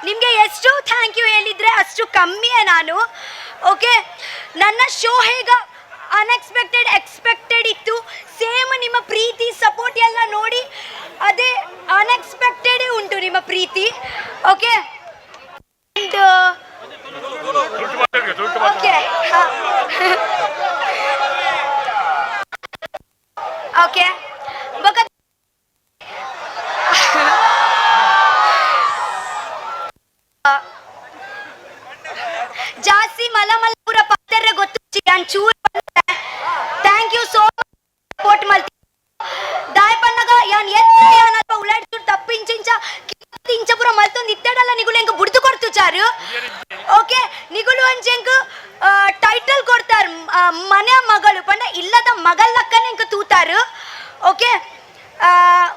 ನಿಮಗೆ ಎಷ್ಟು thank you ಹೇಳಿದರೆ ಅಷ್ಟು ಕಮ್ಮಿಯೇ ನಾನು. ಓಕೆ, ನನ್ನ ಶೋ ಹೇಗ ಅನ್ಎಕ್ಸ್ಪೆಕ್ಟೆಡ್ ಎಕ್ಸ್ಪೆಕ್ಟೆಡ್ ಇತ್ತು, ಸೇಮ್ ನಿಮ್ಮ ಪ್ರೀತಿ ಸಪೋರ್ಟ್ ಎಲ್ಲ ನೋಡಿ ಅದೇ ಅನ್ಎಕ್ಸ್ಪೆಕ್ಟೆಡೇ ಉಂಟು ನಿಮ್ಮ ಪ್ರೀತಿ. ಓಕೆ, ಆ್ಯಂಡ್ ಓಕೆ ಓಕೆ ಜಾಸ್ತಿ ಮಲಮಲ್ಲಪುರ ಪಾತ್ರೆ ಗೊತ್ತು ಚೂರು. Thank you so much support ಮಾಡ್ತೀನಿ. ದಾಯಪನ್ನಗ ಯಾನ್ ಎತ್ತೆ ಯಾನ್ ಅಲ್ಪ ಉಲಾಡ್ತು ತಪ್ಪಿಂಚಿಂಚ ಇಂಚಪುರ ಮಲ್ತೊಂದು ಇತ್ತಡಲ್ಲ ನಿಗುಲು ಹೆಂಗೆ ಬುಡ್ದು ಕೊಡ್ತು ಚಾರು. ಓಕೆ, ನಿಗುಲು ಅಂಚೆಂಗ್ ಟೈಟಲ್ ಕೊಡ್ತಾರ ಮನೆ ಮಗಳು ಪಂಡ ಇಲ್ಲದ ಮಗಲ್ಲಕ್ಕನೆ ಹೆಂಗೆ ತೂತಾರು. ಓಕೆ,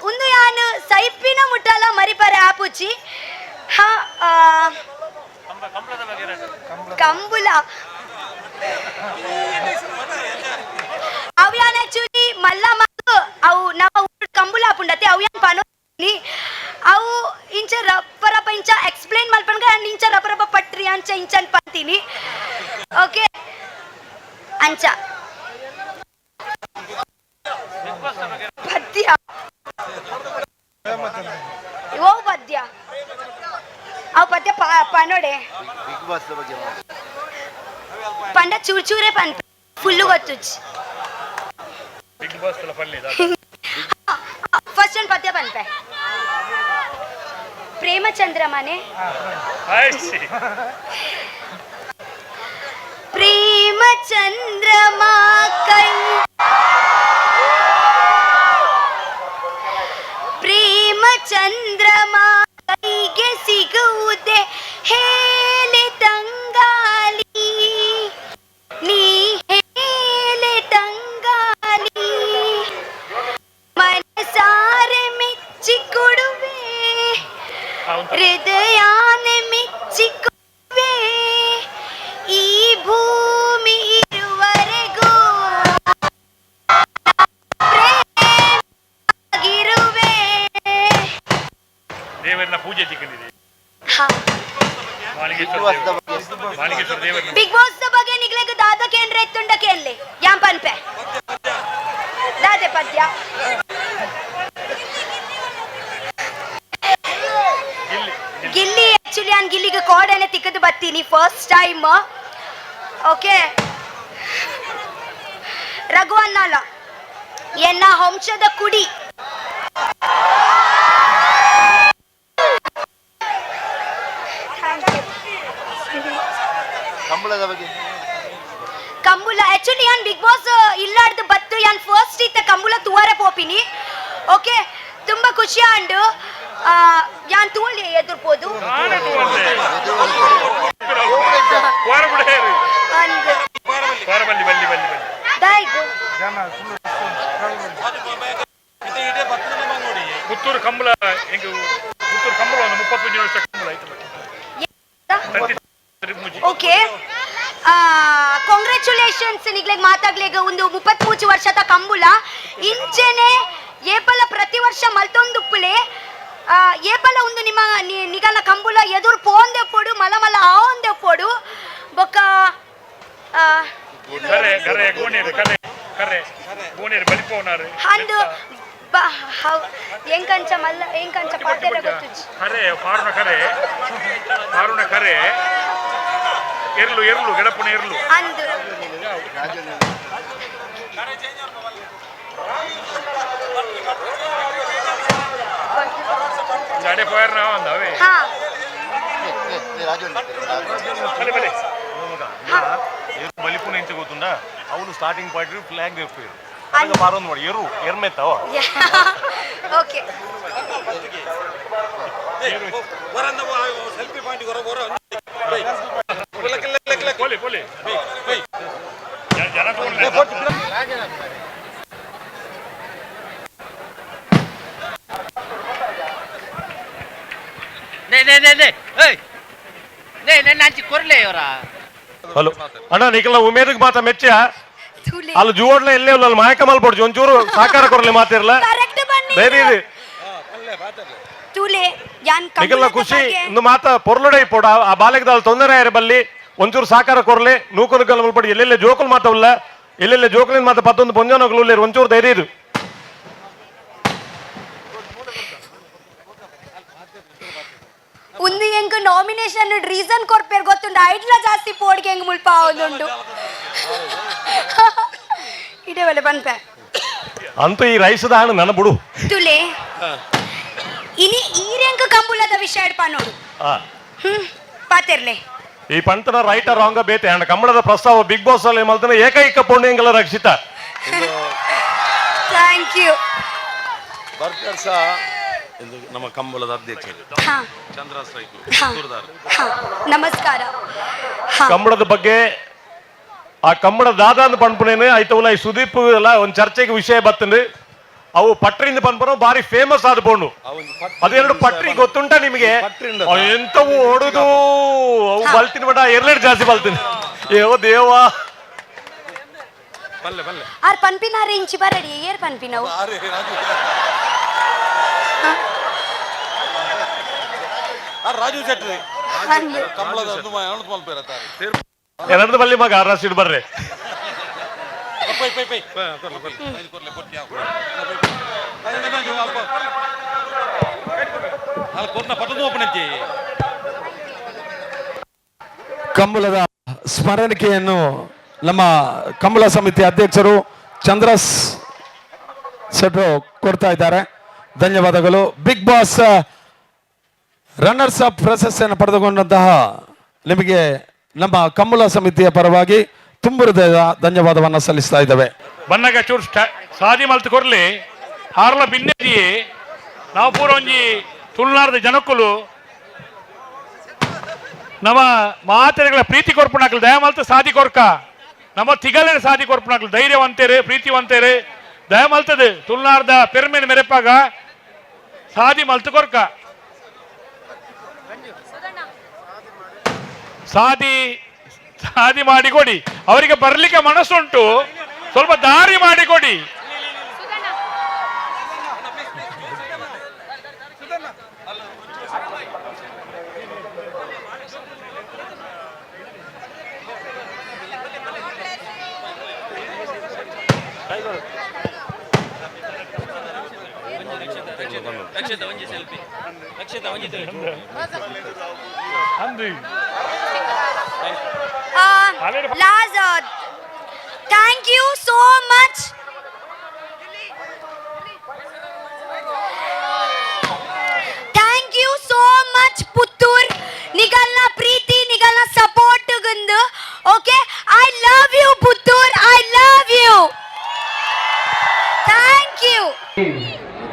ಒಂದು ಯಾನ್ ಸೈಪಿನ ಮುಟ್ಟಲ್ಲ ಮರಿಪರೆ ಆಪುಚಿ. ಹಾ, ಕಂಬುಲ ಅವ್ಯಾನ್ ಆಕ್ಚುಲಿ ಮಲ್ಲ ಮಗ ಅವು ನಾವು ಕಂಬುಲ ಪುಂಡತೆ ಅವ್ಯಾನ್ ಪನೋನಿ ಅವು ಇಂಚ ರಪ್ಪರಪ್ಪ ಇಂಚ ಎಕ್ಸ್ಪ್ಲೇನ್ ಮಲ್ಪನ್ಗ ಇಂಚ ರಪ್ಪರಪ್ಪ ಪಟ್ರಿ ಅಂಚ ಇಂಚನ್ ಪಂತೀನಿ. ಓಕೆ, ಅಂಚ ಪದ್ಯ ಓ ಪದ್ಯ ಅವು ಪದ್ಯ ಪನೋಡೆ ಪಂಡ ಚೂರ್ ಚೂರೇ ಪನ್ ಫುಲ್ಲು ಗೊತ್ತು. ಫಸ್ಟ್ ಒಂದು ಪದ್ಯ ಪನ್ಪೆ ಪ್ರೇಮಚಂದ್ರಮನೆ. ಪ್ರೇಮಚಂದ್ರಮ ಕೈ ಪ್ರೇಮಚಂದ್ರಮ ಕೈಗೆ ಸಿಗುವುದೇ ಹೇಳಿ ತಂಗಾಲಿ, ನೀ ಹೇಳಿ ತಂಗಾಲಿ, ಮನಸಾರೆ ಮೆಚ್ಚಿ ಕೊಡುವೆ, ಹೃದಯಾನೆ ಮೆಚ್ಚಿ ಕೊಡುವೆ, ಈ ಭೂಮಿ ಇರುವರೆಗೂ ಪ್ರೇಮಿಯಾಗಿರುವೆ. ದೇವರನ್ನ ಪೂಜೆ ಸಿಕ್ಕಿದೆ. ಬಿಗ್ ಬಾಸ್ ದ ಬಗ್ಗೆ ನಿಗ್ಲೆಗ್ ದಾದ ಕೇಂದ್ರ ಎತ್ತುಂಡ ಕೇಳಲಿ ಯಾನ್ ಪನ್ಪೆ ದಾದೆ ಪದ್ಯ ಗಿಲ್ಲಿ. ಆಕ್ಚುಲಿ ನಾನು ಗಿಲ್ಲಿಗೆ ಕೋಡನೆ ತಿಕ್ಕದು ಬರ್ತೀನಿ ಫಸ್ಟ್ ಟೈಮ್. ಓಕೆ, ರಘುವನ್ನಲ್ಲ ಎನ್ನ ವಂಶದ ಕುಡಿ. ಕಂಬುಲ ಆಕ್ಚುಲಿ ಯಾನ್ ಬಿಗ್ ಬಾಸ್ ಇಲ್ಲಾಡ್ದು ಬತ್ತು ಯಾನ್ ಫಸ್ಟ್ ಇತ್ತ ಕಂಬುಲ ತೂವರೆ ಪೋಪಿನಿ. ಓಕೆ, ತುಂಬಾ ಖುಷಿ ಆಂಡು ಯಾನ್ ತೂಳಿ ಎದುರ್ಬೋದು ಪುತ್ತೂರು ಕಂಬಳ ಪುತ್ತೂರು ಕಂಬಳ 35 ವರ್ಷ ಕಂಬಳ ಆಯ್ತು. ಓಕೆ, ಕಾಂಗ್ರ್ಯಾಚುಲೇಷನ್ಸ್ ನಿಗ್ಲೆಗ್ ಮಾತಾಗ್ಲೆಗ ಒಂದು 33 ವರ್ಷದ ಕಂಬುಲ ಇಂಚೆನೆ ಏಪಲ ಪ್ರತಿ ವರ್ಷ ಮಲ್ತೊಂದುಪ್ಪುಲೆ ಏಪಲ ಒಂದು ನಿಮ್ಮ ನಿಗಲ ಕಂಬುಲ ಎದುರು ಪೋಂದೆ ಪೋಡು ಮಲ ಮಲ ಆವಂದೆ ಪೋಡು ಬೊಕ್ಕ ಕರೆ ಕರೆ ಗೋಣಿರು ಕರೆ ಕರೆ ಗೋಣಿರು ಬಲಿಪೋನಾರು ಅಂದು ಎಂಕಂಚ ಮಲ್ಲ ಎಂಕಂಚ ಪಾತೆರೆ ಗೊತ್ತು ಕರೆ ಪಾರುಣ ಕರೆ ಎರ್ಲು ಎರ್ಲು ಗಡಪುಣ ಎರ್ಲು ಅಂದು ಗಾಡಿ ಫೈರ್ ನಾವು ಅಂದವೆ ಹಾ ಬಲೆ ಬಲೆ ಬಲಿಪುಣ ಎಂತ ಗೊತ್ತುಂಡ ಅವನು ಸ್ಟಾರ್ಟಿಂಗ್ ಪಾಯಿಂಟ್ ಫ್ಲಾಗ್ ತೆಪ್ಪಿರು ಅದಕ್ಕೆ ಮಾರೊಂದು ನೋಡಿ ಎರು ಎರ್ಮೆತ್ತವ ಓಕೆ ವರಂದ ಸೆಲ್ಫಿ ಪಾಯಿಂಟ್ ಹೊರ ಹೊರ ಪೋಲಿ ಪೋಲಿ ಜನ హలో అన్న నీకు ఉమేదకు మాత మెచ్చ వాళ్ళు జూవడ్లో వెళ్ళే వాళ్ళు మాయకమాలు పొడి ಒಂಚೂರು ಸಾಕಾರ ಕೊರಲೆ ಮಾತಿರಲ್ಲ ಕರೆಕ್ಟ್ ಬನ್ನಿ ಬೇರೆ ತೂಲೆ ಯಾನ್ ನಿಖಿಲ್ನ ಕಂಬಳದ ಖುಷಿ ಬಗ್ಗೆ- ಇಂದು ಮಾತ ಪೊರ್ಲುಡೈ ಪೋಡ ಆ ಬಾಲೆಗ್ದಾಲ್ ತೊಂದರೆ ಇರಬಲ್ಲಿ ಒಂಚೂರು ಸಾಕಾರ ಕೊರ್ಲೆ ನೂಕುನುಕಲ್ ಮುಲ್ಪಡಿ ಎಲ್ಲೆಲ್ಲ ಜೋಕುಲ್ ಮಾತವಲ್ಲ ಎಲ್ಲೆಲ್ಲ ಜೋಕುಲಿನ ಮಾತ ಪತ್ತೊಂದು ಪೊಂಜನಗಳು ಉಳ್ಳೇರು ಒಂಚೂರು ಧೈರ್ಯ ಇದು ಉಂದು ಎಂಕ್ ನಾಮಿನೇಷನ್ ರೀಸನ್ ಕೊರ್ಪೇರ್ ಗೊತ್ತುಂಡು ಐಡ್ಲ ಜಾಸ್ತಿ ಪೋಡ್ಗೆ ಹೆಂಗ್ ಮುಲ್ಪ ಆವೊಂದುಂಡು ಇದೇ ವೇಳೆ ಪನ್ಪೆ ಅಂತೂ ಈ ರೈಸದ ಹಣ್ಣು ನನ್ನ ಬಿಡು ತುಲೆ ಇನಿ ಈರೆಂಕ್ ಕಂಬುಲದ ವಿಷಯ ಇಡ್ಪ ನೋಡು ಆ, ಪಾತೆರ್ಲೆ ಈ ಪಂತನ ರೈಟ್ ರಾಂಗ ಬೇತೆ ಹಣ್ಣು ಕಂಬಳದ ಪ್ರಸ್ತಾವ ಬಿಗ್ ಬಾಸ್ ಅಲ್ಲಿ ಮಲ್ತನ ಏಕೈಕ ಪುಣ್ಯಂಗೆಲ್ಲ ರಕ್ಷಿತ ಥ್ಯಾಂಕ್ ಯು ಬರ್ಕರ್ಸ ಎಂದು ನಮ್ಮ ಕಂಬಳದ ಅಧ್ಯಕ್ಷರು ಹಾ ಚಂದ್ರ ಸ್ಟ್ರೈಕ್ ಹಾ ಹಾ ನಮಸ್ಕಾರ ಹಾ ಕಂಬಳದ ಬಗ್ಗೆ ಆ ಕಂಬಳ ದಾದ ಅಂತ ಪನ್ಪುನೇನು ಆಯ್ತವಲ್ಲ ಈ ಸುದೀಪ್ ಎಲ್ಲ ಒಂದು ಚರ್ಚೆಗೆ ವಿಷಯ ಬತ್ತಂದು ಅವು ಪಟ್ರಿಂದ ಪನ್ಪನ ಬಾರಿ ಫೇಮಸ್ ಆದ ಬೋಣು ಅದೆರಡು ಪಟ್ರಿ ಗೊತ್ತುಂಟ ನಿಮಗೆ ಪಟ್ರಿಂದ ಅವು ಎಂತವು ಹೊಡುದು ಅವು ಬಲ್ತಿನ ಬಡ ಎರಲೆರಡು ಜಾಸ್ತಿ ಬಲ್ತೀನಿ ಏವೋ ದೇವ ಬಲ್ಲೆ ಬಲ್ಲೆ ಆರ್ ಪನ್ಪಿನಾರೆ ಇಂಚಿ ಬರಡಿ ಏರ್ ಪನ್ಪಿನವು ರಾಜು ಶೆಟ್ಟಿ ಅಂದು. ಕಂಬಳದ ಒಂದು ಅಣುತ್ ಮಲ್ಪೇರತ್ತಾರೆ ಎರಡದ ಬಲ್ಲಿ ಮಗ ಅರಸಿಡ್ ಬರ್ರೆ ಪೈ ಪೈ ಪೈ ಕೊರ್ಲೆ ಕೊರ್ಲೆ ಕೊಟ್ಟಿ ಕೊರ್ನ ಪಟ್ಟದ ಓಪನಕ್ಕೆ ಕಂಬಳದ ಸ್ಮರಣಿಕೆಯನ್ನು ನಮ್ಮ ಕಂಬಳ ಸಮಿತಿ ಅಧ್ಯಕ್ಷರು ಚಂದ್ರಸ್ ಶೆಟ್ರು ಕೊಡ್ತಾ ಇದ್ದಾರೆ. ಧನ್ಯವಾದಗಳು. ಬಿಗ್ ಬಾಸ್ ರನ್ನರ್ಸ್ ಅಪ್ ಪ್ರಶಸ್ತಿಯನ್ನು ಪಡೆದುಕೊಂಡಂತಹ ನಿಮಗೆ ನಮ್ಮ ಕಂಬಳ ಸಮಿತಿಯ ಪರವಾಗಿ ತುಂಬು ಹೃದಯದ ಧನ್ಯವಾದವನ್ನು ಸಲ್ಲಿಸ್ತಾ ಇದ್ದೇವೆ. ಬನ್ನಗ ಚೂರು ಸಾದಿ ಮಲ್ತು ಕೊರ್ಲಿ ಹಾರ್ಲ ಬಿನ್ನೆದಿ ನಾವು ಪೂರ ಒಂಜಿ ತುಳುನಾಡದ ಜನಕ್ಕುಲು ನಮ್ಮ ಮಾತೆರೆಗಳ ಪ್ರೀತಿ ಕೊರ್ಪುನಾಕ್ಲು ದಯಮಲ್ತು ಸಾದಿ ಕೊರ್ಕ ನಮ್ಮ ತಿಗಲಿನ ಸಾದಿ ಕೊರ್ಪುನಾಕ್ಲು ಧೈರ್ಯವಂತೇರು ಪ್ರೀತಿವಂತೇರು ದಯಮಲ್ತದು ತುಳುನಾಡದ ಪೆರ್ಮೆನ್ ಮೆರೆಪಾಗ ಸಾದಿ ಮಲ್ತು ಕೊರ್ಕ ಸಾದಿ ಸಾದಿ ಮಾಡಿಕೊಡಿ ಅವರಿಗೆ ಬರ್ಲಿಕ್ಕೆ ಮನಸ್ಸುಂಟು ಸ್ವಲ್ಪ ದಾರಿ ಮಾಡಿಕೊಡಿ ಅಂದಿ Laz, thank you so much. Thank you so much, Puttur. Nigalna preeti, nigalna support gundu. Okay, I love you, Puttur. I love you. Thank you.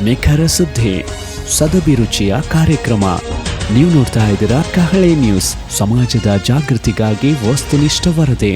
ನಿಖರ ಸುದ್ದಿ ಸದಭಿರುಚಿಯ ಕಾರ್ಯಕ್ರಮ. ನೀವು ನೋಡ್ತಾ ಇದ್ದೀರಾ ಕಹಳೆ ನ್ಯೂಸ್, ಸಮಾಜದ ಜಾಗೃತಿಗಾಗಿ ವಸ್ತುನಿಷ್ಠ ವರದಿ.